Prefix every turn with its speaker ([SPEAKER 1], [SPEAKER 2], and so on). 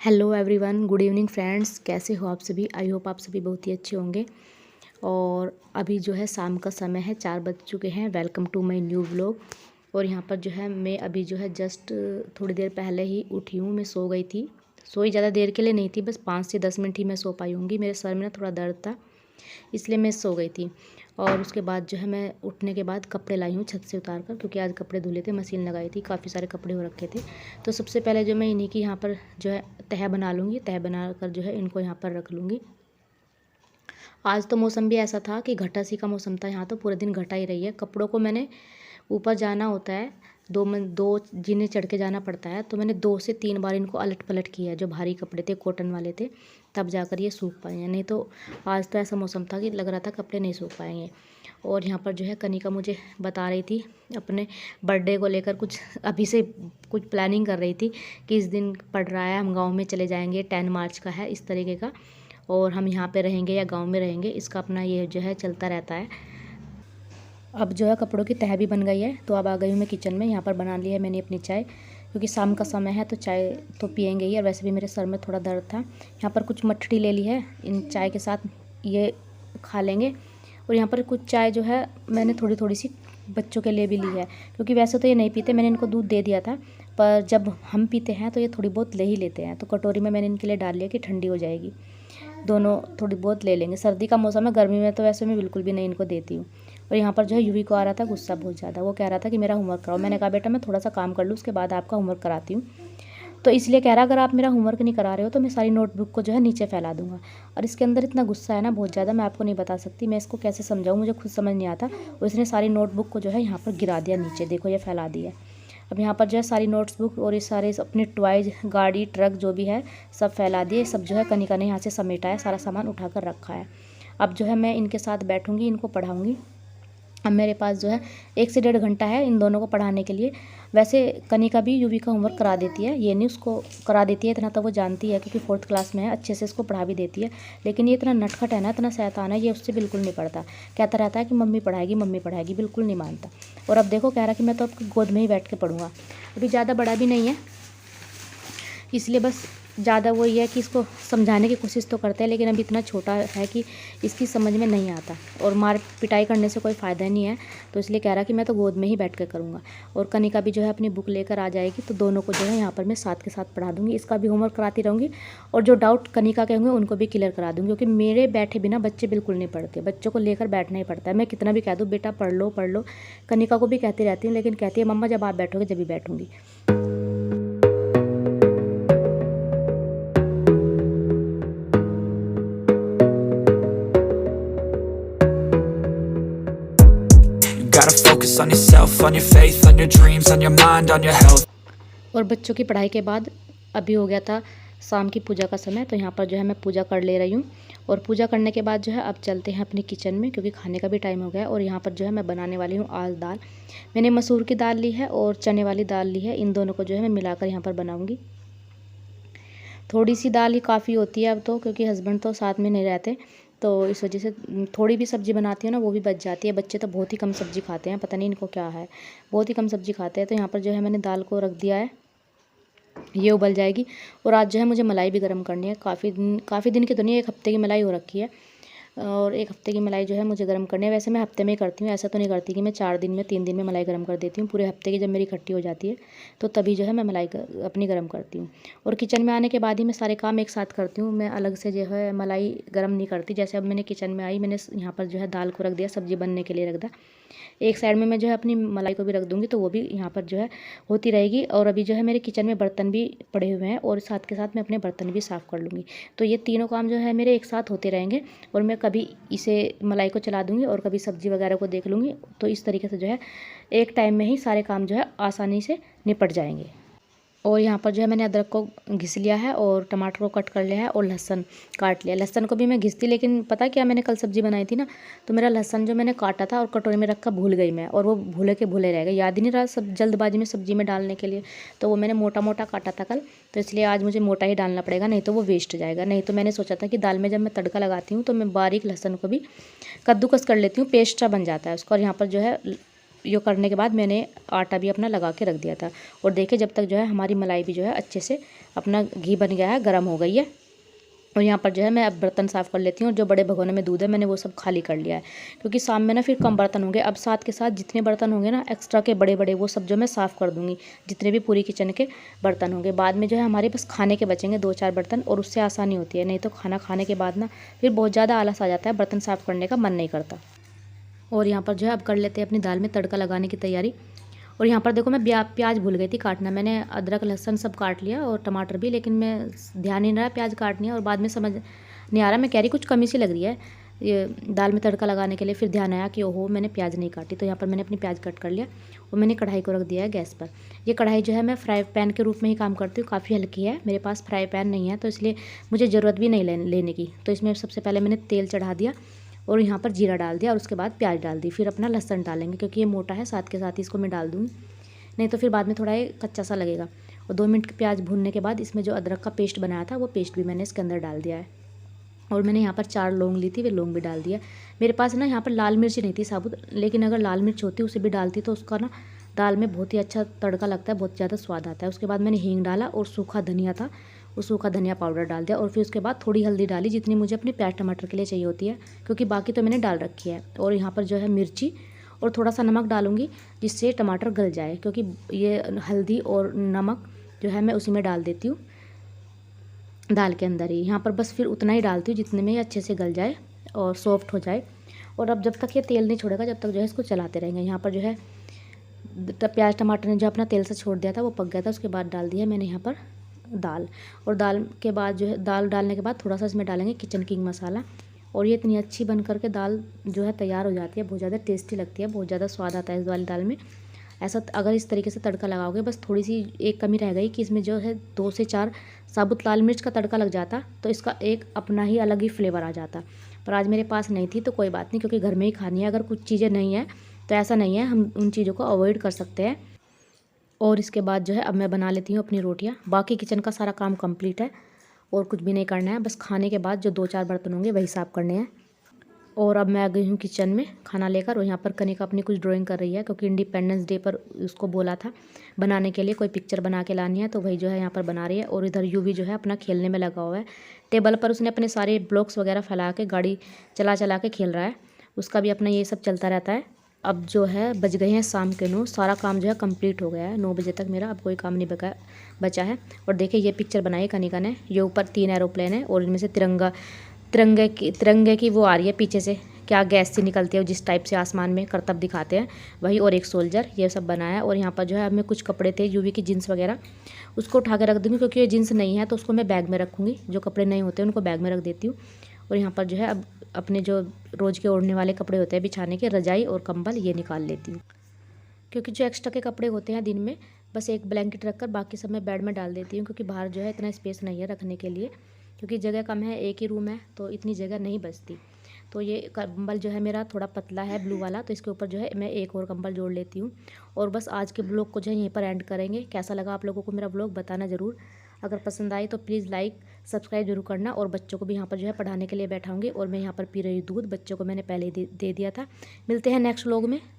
[SPEAKER 1] Hello everyone, good evening friends. कैसे हो आप सभी? आई होप आप सभी बहुत ही अच्छे होंगे। और अभी जो है शाम का समय है, 4 बज चुके हैं। Welcome to my new vlog. और यहाँ पर जो है मैं अभी जो है जस्ट थोड़ी देर पहले ही उठी हूँ। मैं सो गई थी, सोई ज़्यादा देर के लिए नहीं थी, बस 5 से 10 मिनट ही मैं सो पाई होंगी। मेरे सर में ना थोड़ा दर्द था, इसलिए मैं सो गई थी। और उसके बाद जो है मैं उठने के बाद कपड़े लाई हूँ छत से उतार कर, क्योंकि आज कपड़े धुले थे, मशीन लगाई थी, काफ़ी सारे कपड़े हो रखे थे। तो सबसे पहले जो मैं इन्हीं की यहाँ पर जो है तह बना लूँगी। तह बना कर जो है इनको यहाँ पर रख लूँगी। आज तो मौसम भी ऐसा था कि घटा सी का मौसम था, यहाँ तो पूरे दिन घटा ही रही है। कपड़ों को मैंने ऊपर जाना होता है, दो जिन्हें चढ़ के जाना पड़ता है, तो मैंने 2 से 3 बार इनको अलट पलट किया। जो भारी कपड़े थे, कॉटन वाले थे, तब जाकर ये सूख पाए हैं। नहीं तो आज तो ऐसा मौसम था कि लग रहा था कपड़े नहीं सूख पाएंगे। और यहाँ पर जो है कनिका मुझे बता रही थी अपने बर्थडे को लेकर, कुछ अभी से कुछ प्लानिंग कर रही थी कि इस दिन पड़ रहा है, हम गाँव में चले जाएंगे, 10 मार्च का है, इस तरीके का, और हम यहाँ पे रहेंगे या गांव में रहेंगे, इसका अपना ये जो है चलता रहता है। अब जो है कपड़ों की तह भी बन गई है, तो अब आ गई हूँ मैं किचन में। यहाँ पर बना ली है मैंने अपनी चाय, क्योंकि शाम का समय है तो चाय तो पियेंगे ही। और वैसे भी मेरे सर में थोड़ा दर्द था। यहाँ पर कुछ मठड़ी ले ली है, इन चाय के साथ ये खा लेंगे। और यहाँ पर कुछ चाय जो है मैंने थोड़ी थोड़ी सी बच्चों के लिए भी ली है, क्योंकि वैसे तो ये नहीं पीते, मैंने इनको दूध दे दिया था, पर जब हम पीते हैं तो ये थोड़ी बहुत ले ही लेते हैं। तो कटोरी में मैंने इनके लिए डाल लिया कि ठंडी हो जाएगी, दोनों थोड़ी बहुत ले लेंगे। सर्दी का मौसम है, गर्मी में तो वैसे मैं बिल्कुल भी नहीं इनको देती हूँ। और यहाँ पर जो है यूवी को आ रहा था गुस्सा बहुत ज़्यादा। वो कह रहा था कि मेरा होमवर्क कराओ। मैंने कहा बेटा मैं थोड़ा सा काम कर लूँ, उसके बाद आपका होमवर्क कराती हूँ। तो इसलिए कह रहा अगर आप मेरा होमवर्क नहीं करा रहे हो तो मैं सारी नोटबुक को जो है नीचे फैला दूंगा। और इसके अंदर इतना गुस्सा है ना, बहुत ज़्यादा, मैं आपको नहीं बता सकती। मैं इसको कैसे समझाऊँ, मुझे खुद समझ नहीं आता। और इसने सारी नोटबुक को जो है यहाँ पर गिरा दिया नीचे, देखो ये फैला दिया। अब यहाँ पर जो है सारी नोट्सबुक और ये सारे अपने टॉयज, गाड़ी, ट्रक जो भी है सब फैला दिए। सब जो है कनिका ने यहाँ से समेटा है, सारा सामान उठा कर रखा है। अब जो है मैं इनके साथ बैठूँगी, इनको पढ़ाऊँगी। अब मेरे पास जो है 1 से 1.5 घंटा है इन दोनों को पढ़ाने के लिए। वैसे कनिका भी यूवी का होमवर्क करा देती है, ये नहीं उसको करा देती है, इतना तो वो जानती है क्योंकि 4th क्लास में है, अच्छे से इसको पढ़ा भी देती है। लेकिन ये इतना नटखट है ना, इतना शैतान है, ये उससे बिल्कुल नहीं पढ़ता। कहता रहता है कि मम्मी पढ़ाएगी, बिल्कुल नहीं मानता। और अब देखो कह रहा कि मैं तो आपकी गोद में ही बैठ के पढ़ूँगा। अभी ज़्यादा बड़ा भी नहीं है, इसलिए बस ज़्यादा वो ये है कि इसको समझाने की कोशिश तो करते हैं, लेकिन अभी इतना छोटा है कि इसकी समझ में नहीं आता। और मार पिटाई करने से कोई फ़ायदा नहीं है, तो इसलिए कह रहा कि मैं तो गोद में ही बैठ कर करूँगा। और कनिका भी जो है अपनी बुक लेकर आ जाएगी, तो दोनों को जो है यहाँ पर मैं साथ के साथ पढ़ा दूँगी। इसका भी होमवर्क कराती रहूँगी, और जो डाउट कनिका के होंगे उनको भी क्लियर करा दूँगी, क्योंकि मेरे बैठे बिना बच्चे बिल्कुल नहीं पढ़ते। बच्चों को लेकर बैठना ही पड़ता है। मैं कितना भी कह दूँ बेटा पढ़ लो, कनिका को भी कहती रहती हूँ, लेकिन कहती है मम्मा जब आप बैठोगे जब भी बैठूँगी।
[SPEAKER 2] Gotta focus on yourself, on your faith, on your dreams, on your mind, on your health.
[SPEAKER 1] और बच्चों की पढ़ाई के बाद अभी हो गया था शाम की पूजा का समय, तो यहाँ पर जो है मैं पूजा कर ले रही हूँ। और पूजा करने के बाद जो है अब चलते हैं अपनी किचन में, क्योंकि खाने का भी टाइम हो गया है। और यहाँ पर जो है मैं बनाने वाली हूँ आज दाल। मैंने मसूर की दाल ली है और चने वाली दाल ली है, इन दोनों को जो है मैं मिलाकर यहाँ पर बनाऊँगी। थोड़ी सी दाल ही काफ़ी होती है अब तो, क्योंकि हस्बैंड तो साथ में नहीं रहते, तो इस वजह से थोड़ी भी सब्ज़ी बनाती हूँ ना वो भी बच जाती है। बच्चे तो बहुत ही कम सब्ज़ी खाते हैं, पता नहीं इनको क्या है, बहुत ही कम सब्ज़ी खाते हैं। तो यहाँ पर जो है मैंने दाल को रख दिया है, ये उबल जाएगी। और आज जो है मुझे मलाई भी गर्म करनी है। काफ़ी दिन की तो नहीं, 1 हफ्ते की मलाई हो रखी है, और 1 हफ्ते की मलाई जो है मुझे गर्म करनी है। वैसे मैं हफ्ते में ही करती हूँ, ऐसा तो नहीं करती कि मैं 4 दिन में 3 दिन में मलाई गर्म कर देती हूँ। पूरे हफ्ते की जब मेरी इकट्ठी हो जाती है तो तभी जो है मैं मलाई अपनी गर्म करती हूँ। और किचन में आने के बाद ही मैं सारे काम एक साथ करती हूँ, मैं अलग से जो है मलाई गर्म नहीं करती। जैसे अब मैंने किचन में आई, मैंने यहाँ पर जो है दाल को रख दिया, सब्ज़ी बनने के लिए रख दिया। एक साइड में मैं जो है अपनी मलाई को भी रख दूँगी, तो वो भी यहाँ पर जो है होती रहेगी। और अभी जो है मेरे किचन में बर्तन भी पड़े हुए हैं, और साथ के साथ मैं अपने बर्तन भी साफ़ कर लूँगी। तो ये तीनों काम जो है मेरे एक साथ होते रहेंगे, और मैं कभी इसे मलाई को चला दूँगी और कभी सब्ज़ी वगैरह को देख लूँगी। तो इस तरीके से जो है एक टाइम में ही सारे काम जो है आसानी से निपट जाएंगे। और यहाँ पर जो है मैंने अदरक को घिस लिया है, और टमाटर को कट कर लिया है, और लहसुन काट लिया। लहसुन को भी मैं घिसती, लेकिन पता क्या, मैंने कल सब्ज़ी बनाई थी ना, तो मेरा लहसुन जो मैंने काटा था और कटोरे में रखा भूल गई मैं, और वो भूले के भूले रह गए, याद ही नहीं रहा सब जल्दबाजी में सब्ज़ी में डालने के लिए। तो वो मैंने मोटा मोटा काटा था कल, तो इसलिए आज मुझे मोटा ही डालना पड़ेगा, नहीं तो वो वेस्ट हो जाएगा। नहीं तो मैंने सोचा था कि दाल में जब मैं तड़का लगाती हूँ तो मैं बारीक लहसुन को भी कद्दूकस कर लेती हूँ, पेस्ट सा बन जाता है उसका। और यहाँ पर जो है यो करने के बाद मैंने आटा भी अपना लगा के रख दिया था। और देखिए जब तक जो है हमारी मलाई भी जो है अच्छे से अपना घी बन गया है, गर्म हो गई है। और यहाँ पर जो है मैं अब बर्तन साफ़ कर लेती हूँ। और जो बड़े भगोने में दूध है मैंने वो सब खाली कर लिया है, क्योंकि शाम में ना फिर कम बर्तन होंगे। अब साथ के साथ जितने बर्तन होंगे ना एक्स्ट्रा के बड़े बड़े, वो सब जो मैं साफ़ कर दूँगी, जितने भी पूरी किचन के बर्तन होंगे। बाद में जो है हमारे बस खाने के बचेंगे 2-4 बर्तन, और उससे आसानी होती है। नहीं तो खाना खाने के बाद ना फिर बहुत ज़्यादा आलस आ जाता है, बर्तन साफ़ करने का मन नहीं करता। और यहाँ पर जो है अब कर लेते हैं अपनी दाल में तड़का लगाने की तैयारी। और यहाँ पर देखो मैं प्याज भूल गई थी काटना। मैंने अदरक लहसुन सब काट लिया और टमाटर भी, लेकिन मैं ध्यान नहीं रहा प्याज काटनी है। और बाद में समझ नहीं आ रहा, मैं कह रही कुछ कमी सी लग रही है ये दाल में तड़का लगाने के लिए। फिर ध्यान आया कि ओहो मैंने प्याज नहीं काटी। तो यहाँ पर मैंने अपनी प्याज कट कर लिया और मैंने कढ़ाई को रख दिया है गैस पर। ये कढ़ाई जो है मैं फ्राई पैन के रूप में ही काम करती हूँ, काफ़ी हल्की है। मेरे पास फ्राई पैन नहीं है तो इसलिए मुझे ज़रूरत भी नहीं लेने की। तो इसमें सबसे पहले मैंने तेल चढ़ा दिया और यहाँ पर जीरा डाल दिया और उसके बाद प्याज डाल दी। फिर अपना लहसुन डालेंगे, क्योंकि ये मोटा है, साथ के साथ ही इसको मैं डाल दूँगी, नहीं तो फिर बाद में थोड़ा ये कच्चा सा लगेगा। और 2 मिनट प्याज भूनने के बाद इसमें जो अदरक का पेस्ट बनाया था वो पेस्ट भी मैंने इसके अंदर डाल दिया है। और मैंने यहाँ पर 4 लौंग ली थी, वे लौंग भी डाल दिया। मेरे पास ना यहाँ पर लाल मिर्च नहीं थी साबुत, लेकिन अगर लाल मिर्च होती उसे भी डालती तो उसका ना दाल में बहुत ही अच्छा तड़का लगता है, बहुत ज़्यादा स्वाद आता है। उसके बाद मैंने हींग डाला और सूखा धनिया था, वो सूखा धनिया पाउडर डाल दिया। और फिर उसके बाद थोड़ी हल्दी डाली, जितनी मुझे अपने प्याज टमाटर के लिए चाहिए होती है, क्योंकि बाकी तो मैंने डाल रखी है। और यहाँ पर जो है मिर्ची और थोड़ा सा नमक डालूंगी, जिससे टमाटर गल जाए, क्योंकि ये हल्दी और नमक जो है मैं उसी में डाल देती हूँ दाल के अंदर ही। यहाँ पर बस फिर उतना ही डालती हूँ जितने में ये अच्छे से गल जाए और सॉफ्ट हो जाए। और अब जब तक ये तेल नहीं छोड़ेगा, जब तक जो है इसको चलाते रहेंगे। यहाँ पर जो है प्याज टमाटर ने जो अपना तेल से छोड़ दिया था वो पक गया था। उसके बाद डाल दिया मैंने यहाँ पर दाल। और दाल के बाद जो है, दाल डालने के बाद थोड़ा सा इसमें डालेंगे किचन किंग मसाला। और ये इतनी अच्छी बन करके दाल जो है तैयार हो जाती है, बहुत ज़्यादा टेस्टी लगती है, बहुत ज़्यादा स्वाद आता है इस वाली दाल में। ऐसा अगर इस तरीके से तड़का लगाओगे, बस थोड़ी सी एक कमी रह गई कि इसमें जो है 2 से 4 साबुत लाल मिर्च का तड़का लग जाता तो इसका एक अपना ही अलग ही फ्लेवर आ जाता। पर आज मेरे पास नहीं थी तो कोई बात नहीं, क्योंकि घर में ही खानी है। अगर कुछ चीज़ें नहीं है तो ऐसा नहीं है, हम उन चीज़ों को अवॉइड कर सकते हैं। और इसके बाद जो है अब मैं बना लेती हूँ अपनी रोटियाँ। बाकी किचन का सारा काम कंप्लीट है और कुछ भी नहीं करना है, बस खाने के बाद जो 2-4 बर्तन होंगे वही साफ़ करने हैं। और अब मैं आ गई हूँ किचन में खाना लेकर। और यहाँ पर कनिका अपनी कुछ ड्राइंग कर रही है, क्योंकि इंडिपेंडेंस डे पर उसको बोला था बनाने के लिए, कोई पिक्चर बना के लानी है, तो वही जो है यहाँ पर बना रही है। और इधर यूवी जो है अपना खेलने में लगा हुआ है। टेबल पर उसने अपने सारे ब्लॉक्स वगैरह फैला के गाड़ी चला चला के खेल रहा है, उसका भी अपना ये सब चलता रहता है। अब जो है बज गए हैं शाम के 9, सारा काम जो है कंप्लीट हो गया है 9 बजे तक मेरा, अब कोई काम नहीं बचा है। और देखिए ये पिक्चर बनाई कनिका ने। ये ऊपर 3 एरोप्लेन है और इनमें से तिरंगे की वो आ रही है पीछे से, क्या गैस सी निकलती है, जिस टाइप से आसमान में करतब दिखाते हैं वही, और एक सोल्जर, ये सब बनाया। और यहाँ पर जो है अब मैं कुछ कपड़े थे यूवी की जीन्स वगैरह, उसको उठा के रख दूँगी, क्योंकि ये जीन्स नहीं है तो उसको मैं बैग में रखूँगी। जो कपड़े नहीं होते उनको बैग में रख देती हूँ। और यहाँ पर जो है अब अपने जो रोज़ के ओढ़ने वाले कपड़े होते हैं बिछाने के, रजाई और कंबल, ये निकाल लेती हूँ, क्योंकि जो एक्स्ट्रा के कपड़े होते हैं दिन में बस एक ब्लैंकेट रखकर बाकी सब मैं बेड में डाल देती हूँ, क्योंकि बाहर जो है इतना स्पेस नहीं है रखने के लिए, क्योंकि जगह कम है, एक ही रूम है तो इतनी जगह नहीं बचती। तो ये कंबल जो है मेरा थोड़ा पतला है ब्लू वाला, तो इसके ऊपर जो है मैं एक और कंबल जोड़ लेती हूँ। और बस आज के ब्लॉग को जो है यहीं पर एंड करेंगे। कैसा लगा आप लोगों को मेरा ब्लॉग बताना ज़रूर। अगर पसंद आई तो प्लीज़ लाइक सब्सक्राइब जरूर करना। और बच्चों को भी यहाँ पर जो है पढ़ाने के लिए बैठाऊँगी। और मैं यहाँ पर पी रही दूध, बच्चों को मैंने पहले ही दे दिया था। मिलते हैं नेक्स्ट व्लॉग में।